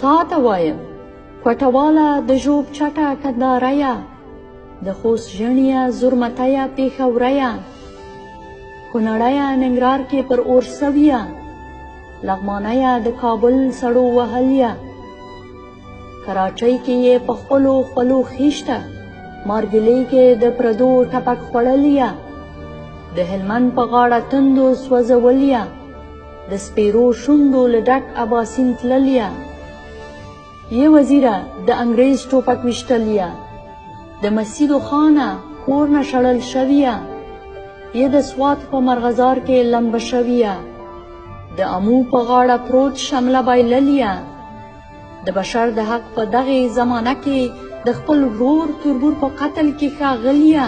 تا ته وایم کوټواله د ژوب چټه کنداريه د خوست ژڼيه زرمتيه پېښوريه کونړيه ننګرهار کې پر اور سويه لغمانيه د کابل سړو وهليه کراچۍ کې یې په خپلو خولو خیشته مارګلۍ کې د پردو ټپک خوړليه د هلمند په غاړه تندو سوځوليه د سپیرو شونډو له ډک اباسین تلليه یې وزیره د انګریز ټوپک ویشتليه د مسیدو خانه کور نه شړل شویه یې د سوات په مرغزار کې لمبه شویه د امو په غاړه پروت شمله بایللیه د بشر د حق په دغې زمانه کې د خپل ورور تربور په قتل کې ښاغلیه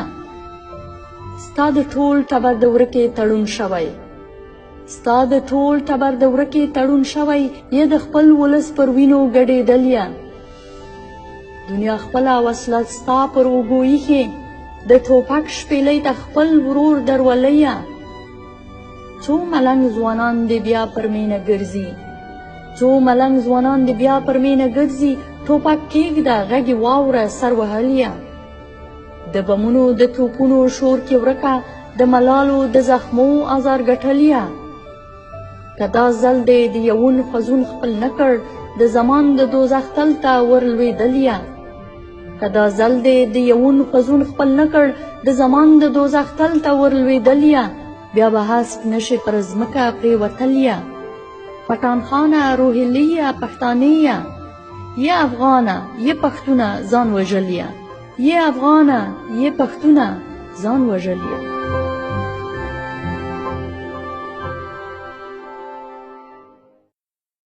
ستا د ټول ټبر د ورکې تړون شوی ستا د ټول ټبر د ورکې تړون شوی یې د خپل ولس پر وینو ګډېدلیه دنیا خپله وسله ستا پر اوږو ایښې د ټوپک شپېلۍ ته خپل ورور دروليه څو ملنګ ځوانان دې بیا پر مینه ګرځي څو ملنګ ځوانان دې بیا پر مینه ګرځي ټوپک کېږده غږ یې واوره سر وهلیه د بمونو د توپونو شور کې ورکه د ملالو د زخمو ازار ګټلیه که دا ځل دې د یون خزون خپل نه کړ د زمان د دوزخ تل ته ورلوېدلیه که دا ځل دې د یون خزون خپل نه کړ د زمان د دوزخ تل ته ورلوېدلیه بیا به هسک نشي پر ځمکه پرېوتلیه پټان خانه روهیلیه پښتانیه یې افغانه یې پښتونه ځان وژلیه یې افغانه یې پښتونه ځان وژلیه